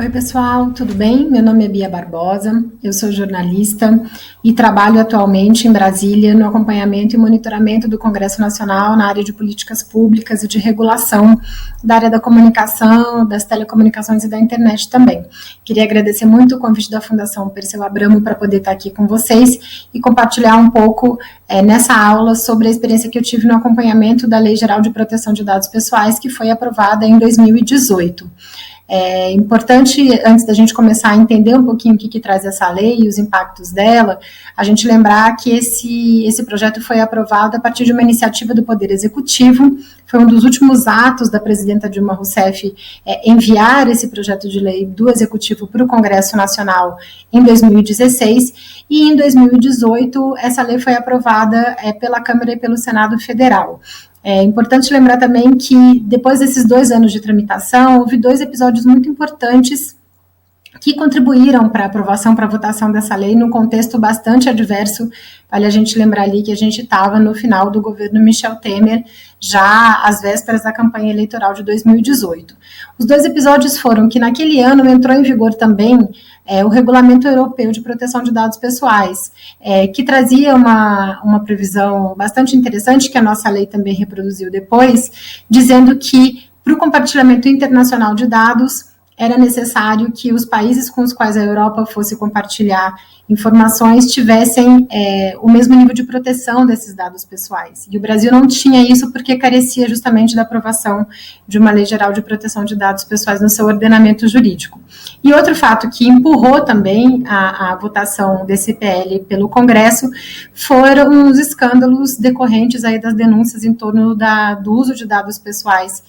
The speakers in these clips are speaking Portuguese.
Oi, pessoal, tudo bem? Meu nome é Bia Barbosa, eu sou jornalista e trabalho atualmente em Brasília no acompanhamento e monitoramento do Congresso Nacional na área de políticas públicas e de regulação da área da comunicação, das telecomunicações e da internet também. Queria agradecer muito o convite da Fundação Perseu Abramo para poder estar aqui com vocês e compartilhar um pouco nessa aula sobre a experiência que eu tive no acompanhamento da Lei Geral de Proteção de Dados Pessoais, que foi aprovada em 2018. É importante, antes da gente começar a entender um pouquinho o que traz essa lei e os impactos dela, a gente lembrar que esse projeto foi aprovado a partir de uma iniciativa do Poder Executivo, foi um dos últimos atos da presidenta Dilma Rousseff enviar esse projeto de lei do Executivo para o Congresso Nacional em 2016, e em 2018 essa lei foi aprovada pela Câmara e pelo Senado Federal. É importante lembrar também que, depois desses 2 anos de tramitação, houve 2 episódios muito importantes que contribuíram para a aprovação, para a votação dessa lei, num contexto bastante adverso. Vale a gente lembrar ali que a gente estava no final do governo Michel Temer, já às vésperas da campanha eleitoral de 2018. Os 2 episódios foram que, naquele ano, entrou em vigor também o Regulamento Europeu de Proteção de Dados Pessoais, que trazia uma previsão bastante interessante, que a nossa lei também reproduziu depois, dizendo que, para o compartilhamento internacional de dados, era necessário que os países com os quais a Europa fosse compartilhar informações tivessem o mesmo nível de proteção desses dados pessoais. E o Brasil não tinha isso porque carecia justamente da aprovação de uma lei geral de proteção de dados pessoais no seu ordenamento jurídico. E outro fato que empurrou também a votação desse PL pelo Congresso foram os escândalos decorrentes aí das denúncias em torno do uso de dados pessoais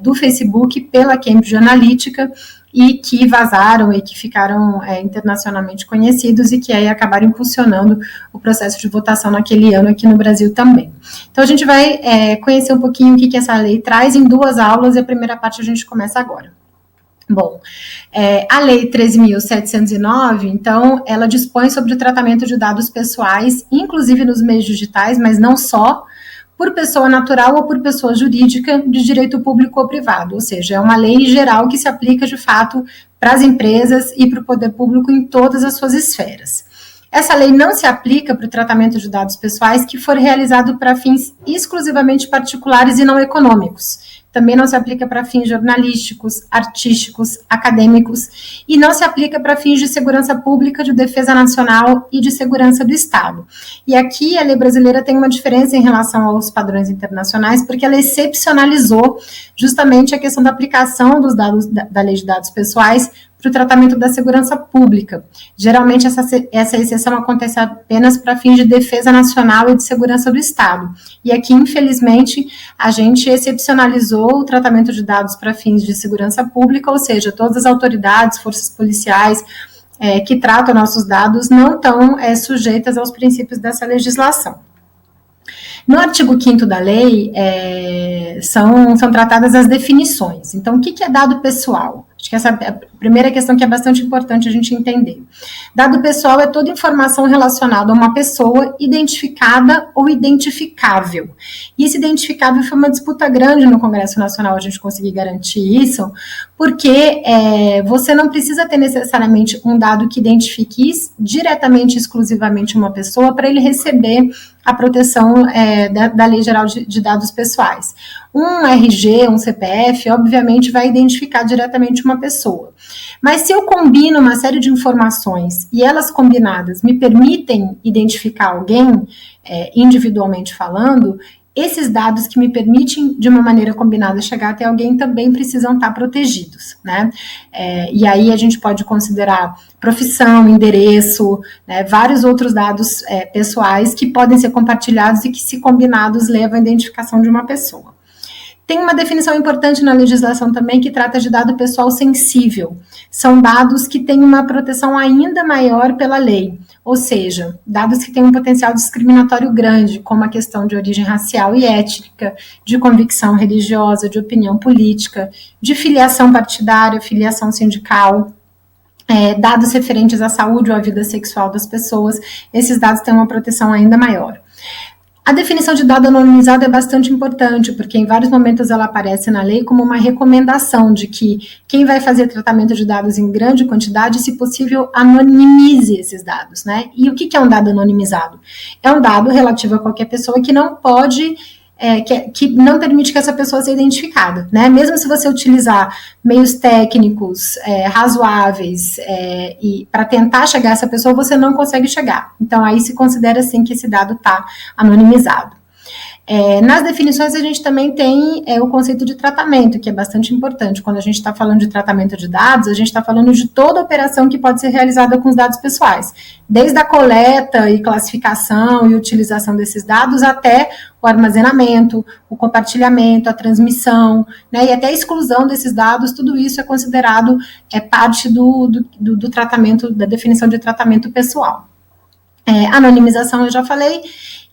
do Facebook pela Cambridge Analytica, e que vazaram e que ficaram internacionalmente conhecidos e que aí acabaram impulsionando o processo de votação naquele ano aqui no Brasil também. Então a gente vai conhecer um pouquinho o que essa lei traz em 2 aulas, e a primeira parte a gente começa agora. Bom, a Lei 13.709, então, ela dispõe sobre o tratamento de dados pessoais, inclusive nos meios digitais, mas não só, por pessoa natural ou por pessoa jurídica de direito público ou privado, ou seja, é uma lei geral que se aplica de fato para as empresas e para o poder público em todas as suas esferas. Essa lei não se aplica para o tratamento de dados pessoais que for realizado para fins exclusivamente particulares e não econômicos. Também não se aplica para fins jornalísticos, artísticos, acadêmicos, e não se aplica para fins de segurança pública, de defesa nacional e de segurança do Estado. E aqui a lei brasileira tem uma diferença em relação aos padrões internacionais, porque ela excepcionalizou justamente a questão da aplicação dos dados da lei de dados pessoais para o tratamento da segurança pública. Geralmente essa exceção acontece apenas para fins de defesa nacional e de segurança do Estado. E aqui, infelizmente, a gente excepcionalizou o tratamento de dados para fins de segurança pública, ou seja, todas as autoridades, forças policiais que tratam nossos dados não estão sujeitas aos princípios dessa legislação. No artigo 5º da lei, são tratadas as definições. Então, o que é dado pessoal? Acho que essa é a primeira questão que é bastante importante a gente entender. Dado pessoal é toda informação relacionada a uma pessoa identificada ou identificável. E esse identificável foi uma disputa grande no Congresso Nacional a gente conseguir garantir isso, porque você não precisa ter necessariamente um dado que identifique diretamente, exclusivamente uma pessoa para ele receber a proteção da Lei Geral de Dados Pessoais. Um RG, um CPF, obviamente vai identificar diretamente uma pessoa. Mas se eu combino uma série de informações e elas combinadas me permitem identificar alguém, individualmente falando, esses dados que me permitem, de uma maneira combinada, chegar até alguém também precisam estar protegidos, né? E aí a gente pode considerar profissão, endereço, né, vários outros dados pessoais que podem ser compartilhados e que, se combinados, levam à identificação de uma pessoa. Tem uma definição importante na legislação também que trata de dado pessoal sensível. São dados que têm uma proteção ainda maior pela lei, ou seja, dados que têm um potencial discriminatório grande, como a questão de origem racial e étnica, de convicção religiosa, de opinião política, de filiação partidária, filiação sindical, dados referentes à saúde ou à vida sexual das pessoas. Esses dados têm uma proteção ainda maior. A definição de dado anonimizado é bastante importante, porque em vários momentos ela aparece na lei como uma recomendação de que quem vai fazer tratamento de dados em grande quantidade, se possível, anonimize esses dados, né? E o que é um dado anonimizado? É um dado relativo a qualquer pessoa que não pode... que não permite que essa pessoa seja identificada, né? Mesmo se você utilizar meios técnicos razoáveis e para tentar chegar a essa pessoa, você não consegue chegar. Então, aí se considera, assim, que esse dado está anonimizado. Nas definições, a gente também tem o conceito de tratamento, que é bastante importante. Quando a gente está falando de tratamento de dados, a gente está falando de toda operação que pode ser realizada com os dados pessoais, desde a coleta e classificação e utilização desses dados até o armazenamento, o compartilhamento, a transmissão, né, e até a exclusão desses dados. Tudo isso é considerado parte do tratamento, da definição de tratamento pessoal. Anonimização, eu já falei.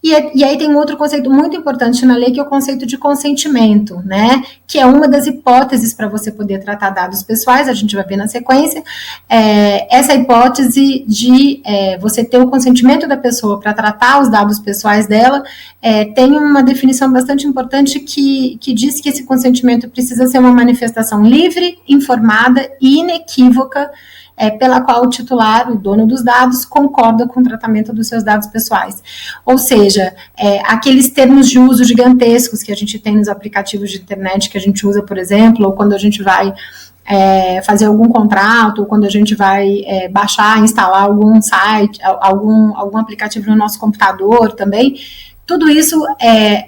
E aí tem um outro conceito muito importante na lei, que é o conceito de consentimento, né? Que é uma das hipóteses para você poder tratar dados pessoais, a gente vai ver na sequência. Essa hipótese de você ter o consentimento da pessoa para tratar os dados pessoais dela, tem uma definição bastante importante que diz que esse consentimento precisa ser uma manifestação livre, informada e inequívoca, pela qual o titular, o dono dos dados, concorda com o tratamento dos seus dados pessoais. Ou seja, aqueles termos de uso gigantescos que a gente tem nos aplicativos de internet que a gente usa, por exemplo, ou quando a gente vai fazer algum contrato, ou quando a gente vai baixar, instalar algum site, algum aplicativo no nosso computador também. Tudo isso,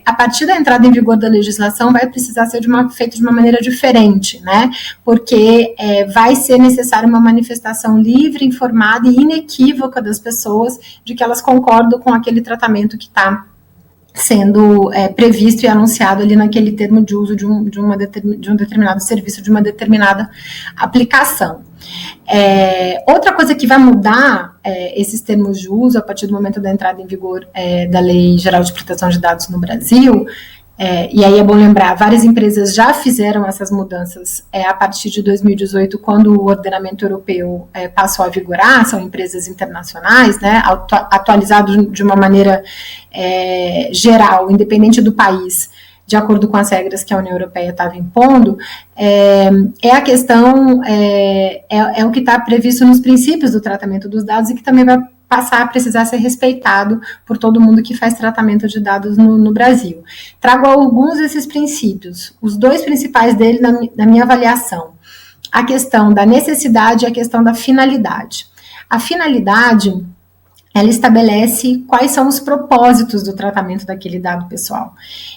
a partir da entrada em vigor da legislação, vai precisar ser feito de uma maneira diferente, né? Porque vai ser necessária uma manifestação livre, informada e inequívoca das pessoas de que elas concordam com aquele tratamento que está sendo previsto e anunciado ali naquele termo de uso de um determinado serviço, de uma determinada aplicação. Outra coisa que vai mudar esses termos de uso a partir do momento da entrada em vigor da Lei Geral de Proteção de Dados no Brasil, e aí é bom lembrar, várias empresas já fizeram essas mudanças a partir de 2018, quando o ordenamento europeu passou a vigorar, são empresas internacionais, né, atualizado de uma maneira geral, independente do país, de acordo com as regras que a União Europeia estava impondo, a questão, o que está previsto nos princípios do tratamento dos dados e que também vai passar a precisar ser respeitado por todo mundo que faz tratamento de dados no Brasil. Trago alguns desses princípios, os dois principais dele na minha avaliação, a questão da necessidade e a questão da finalidade. A finalidade, ela estabelece quais são os propósitos do tratamento daquele dado pessoal.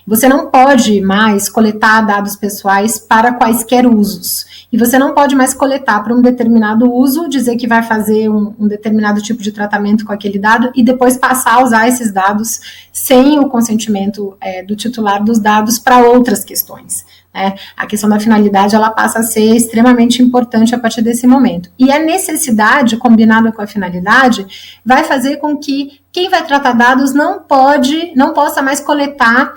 Você não pode mais coletar dados pessoais para quaisquer usos. E você não pode mais coletar para um determinado uso, dizer que vai fazer um determinado tipo de tratamento com aquele dado e depois passar a usar esses dados sem o consentimento do titular dos dados para outras questões. A questão da finalidade, ela passa a ser extremamente importante a partir desse momento. E a necessidade, combinada com a finalidade, vai fazer com que quem vai tratar dados não possa mais coletar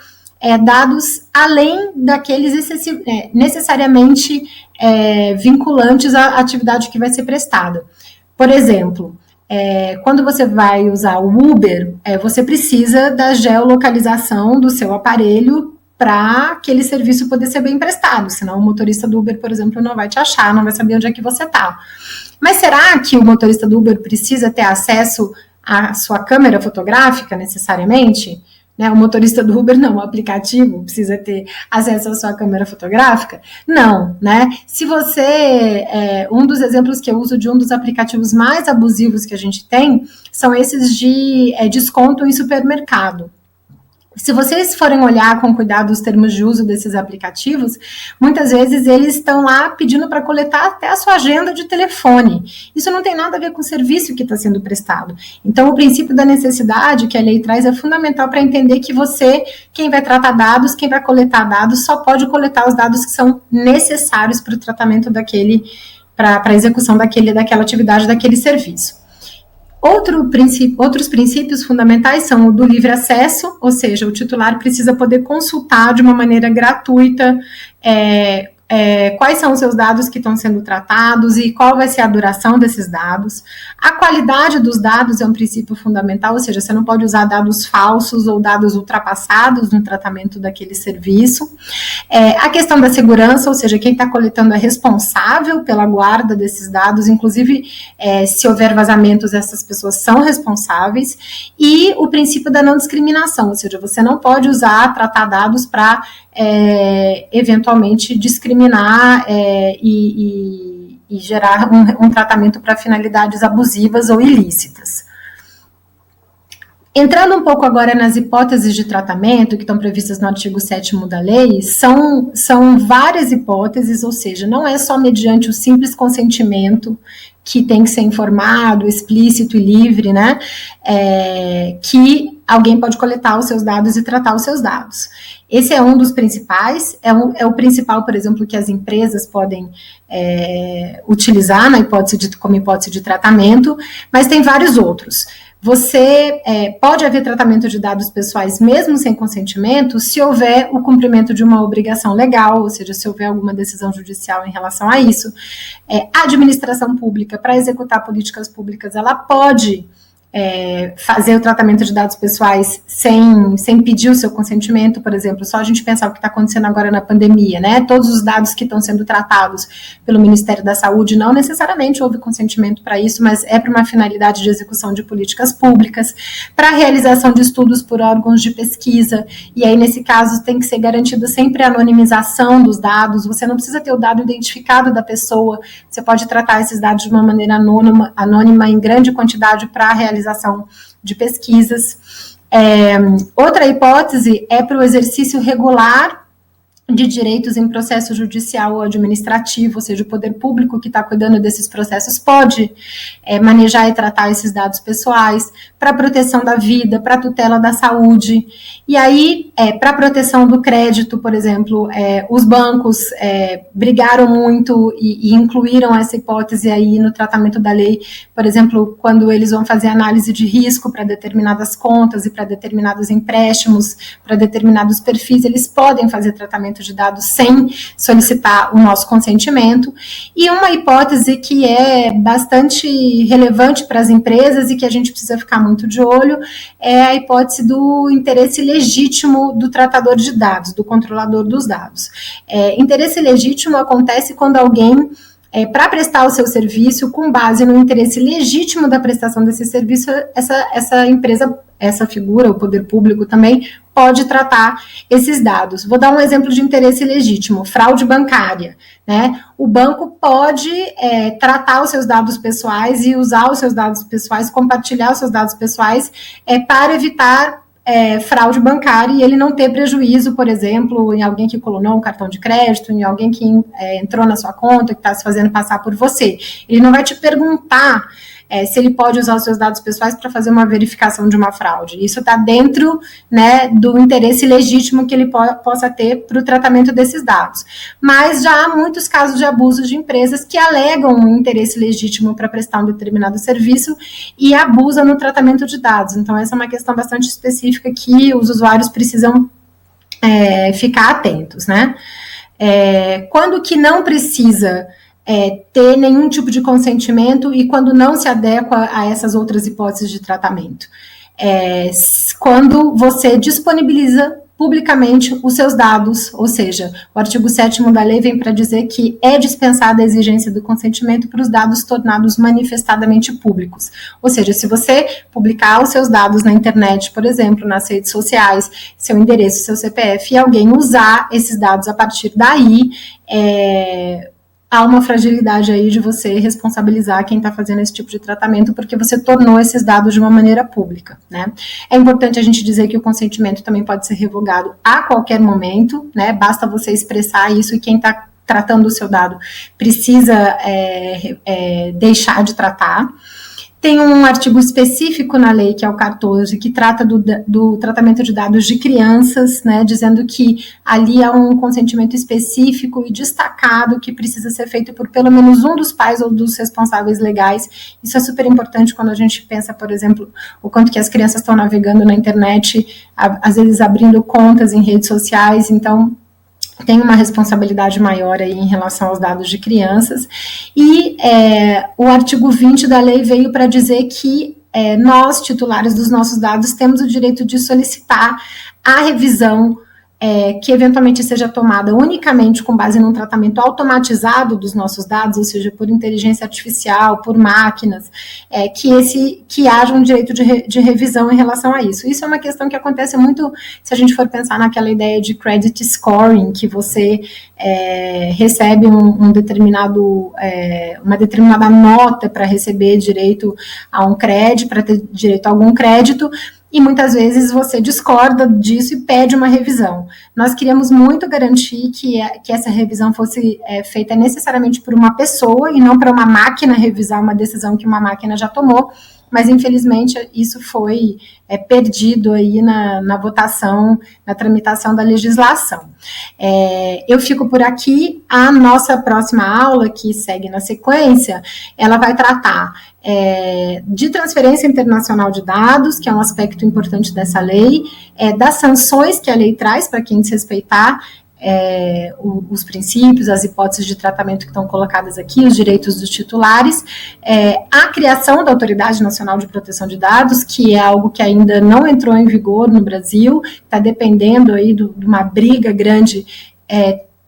dados além daqueles necessariamente vinculantes à atividade que vai ser prestada. Por exemplo, quando você vai usar o Uber, você precisa da geolocalização do seu aparelho para aquele serviço poder ser bem prestado, senão o motorista do Uber, por exemplo, não vai te achar, não vai saber onde é que você está. Mas será que o motorista do Uber precisa ter acesso à sua câmera fotográfica, necessariamente? O motorista do Uber não, o aplicativo precisa ter acesso à sua câmera fotográfica? Não, né? Se você, um dos exemplos que eu uso de um dos aplicativos mais abusivos que a gente tem, são esses de desconto em supermercado. Se vocês forem olhar com cuidado os termos de uso desses aplicativos, muitas vezes eles estão lá pedindo para coletar até a sua agenda de telefone. Isso não tem nada a ver com o serviço que está sendo prestado. Então, o princípio da necessidade que a lei traz é fundamental para entender que você, quem vai tratar dados, quem vai coletar dados, só pode coletar os dados que são necessários para o tratamento para a execução daquela atividade, daquele serviço. Outros princípios fundamentais são o do livre acesso, ou seja, o titular precisa poder consultar de uma maneira gratuita quais são os seus dados que estão sendo tratados e qual vai ser a duração desses dados. A qualidade dos dados é um princípio fundamental, ou seja, você não pode usar dados falsos ou dados ultrapassados no tratamento daquele serviço. A questão da segurança, ou seja, quem está coletando é responsável pela guarda desses dados, inclusive se houver vazamentos, essas pessoas são responsáveis. E o princípio da não discriminação, ou seja, você não pode tratar dados para eventualmente discriminar e gerar um tratamento para finalidades abusivas ou ilícitas. Entrando um pouco agora nas hipóteses de tratamento que estão previstas no artigo 7º da lei, são várias hipóteses, ou seja, não é só mediante o simples consentimento que tem que ser informado, explícito e livre, né, que alguém pode coletar os seus dados e tratar os seus dados. Esse é um dos principais, é o principal, por exemplo, que as empresas podem utilizar como hipótese de tratamento, mas tem vários outros. Pode haver tratamento de dados pessoais mesmo sem consentimento se houver o cumprimento de uma obrigação legal, ou seja, se houver alguma decisão judicial em relação a isso. A administração pública, para executar políticas públicas, ela pode fazer o tratamento de dados pessoais sem pedir o seu consentimento, por exemplo, só a gente pensar o que está acontecendo agora na pandemia, né? Todos os dados que estão sendo tratados pelo Ministério da Saúde, não necessariamente houve consentimento para isso, mas é para uma finalidade de execução de políticas públicas, para a realização de estudos por órgãos de pesquisa, e aí nesse caso tem que ser garantida sempre a anonimização dos dados, você não precisa ter o dado identificado da pessoa, você pode tratar esses dados de uma maneira anônima em grande quantidade para a realização de pesquisas. Outra hipótese é para o exercício regular de direitos em processo judicial ou administrativo, ou seja, o poder público que está cuidando desses processos pode manejar e tratar esses dados pessoais para proteção da vida, para tutela da saúde. E aí, para proteção do crédito, por exemplo, os bancos brigaram muito e incluíram essa hipótese aí no tratamento da lei, por exemplo, quando eles vão fazer análise de risco para determinadas contas e para determinados empréstimos, para determinados perfis, eles podem fazer tratamento de dados sem solicitar o nosso consentimento. E uma hipótese que é bastante relevante para as empresas e que a gente precisa ficar muito de olho é a hipótese do interesse legítimo do tratador de dados, do controlador dos dados. Interesse legítimo acontece quando alguém, para prestar o seu serviço, com base no interesse legítimo da prestação desse serviço, essa empresa, essa figura, o poder público também, pode tratar esses dados. Vou dar um exemplo de interesse legítimo, fraude bancária, né? O banco pode tratar os seus dados pessoais e usar os seus dados pessoais, compartilhar os seus dados pessoais para evitar fraude bancária e ele não ter prejuízo, por exemplo, em alguém que clonou um cartão de crédito, em alguém que entrou na sua conta, que está se fazendo passar por você. Ele não vai te perguntar se ele pode usar os seus dados pessoais para fazer uma verificação de uma fraude. Isso está dentro, né, do interesse legítimo que ele possa ter para o tratamento desses dados. Mas já há muitos casos de abuso de empresas que alegam um interesse legítimo para prestar um determinado serviço e abusam no tratamento de dados. Então, essa é uma questão bastante específica que os usuários precisam ficar atentos, né? Quando que não precisa ter nenhum tipo de consentimento e quando não se adequa a essas outras hipóteses de tratamento. Quando você disponibiliza publicamente os seus dados, ou seja, o artigo 7º da lei vem para dizer que é dispensada a exigência do consentimento para os dados tornados manifestadamente públicos. Ou seja, se você publicar os seus dados na internet, por exemplo, nas redes sociais, seu endereço, seu CPF, e alguém usar esses dados a partir daí, há uma fragilidade aí de você responsabilizar quem está fazendo esse tipo de tratamento, porque você tornou esses dados de uma maneira pública, né? É importante a gente dizer que o consentimento também pode ser revogado a qualquer momento, né? Basta você expressar isso e quem está tratando o seu dado precisa deixar de tratar. Tem um artigo específico na lei, que é o 14, que trata do tratamento de dados de crianças, né, dizendo que ali há um consentimento específico e destacado que precisa ser feito por pelo menos um dos pais ou dos responsáveis legais. Isso é super importante quando a gente pensa, por exemplo, o quanto que as crianças estão navegando na internet, às vezes abrindo contas em redes sociais. Então, tem uma responsabilidade maior aí em relação aos dados de crianças, e o artigo 20 da lei veio para dizer que nós, titulares dos nossos dados, temos o direito de solicitar a revisão que eventualmente seja tomada unicamente com base num tratamento automatizado dos nossos dados, ou seja, por inteligência artificial, por máquinas, que haja um direito de revisão em relação a isso. Isso é uma questão que acontece muito, se a gente for pensar naquela ideia de credit scoring, que você recebe uma determinada nota para receber direito a um crédito, para ter direito a algum crédito, e muitas vezes você discorda disso e pede uma revisão. Nós queríamos muito garantir que essa revisão fosse feita necessariamente por uma pessoa e não para uma máquina revisar uma decisão que uma máquina já tomou, mas infelizmente isso foi perdido aí na votação, na tramitação da legislação. Eu fico por aqui. A nossa próxima aula, que segue na sequência, ela vai tratar de transferência internacional de dados, que é um aspecto importante dessa lei, das sanções que a lei traz para quem desrespeitar os princípios, as hipóteses de tratamento que estão colocadas aqui, os direitos dos titulares, a criação da Autoridade Nacional de Proteção de Dados, que é algo que ainda não entrou em vigor no Brasil, está dependendo aí de uma briga grande,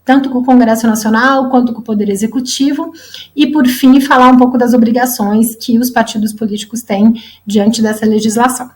tanto com o Congresso Nacional quanto com o Poder Executivo, e, por fim, falar um pouco das obrigações que os partidos políticos têm diante dessa legislação.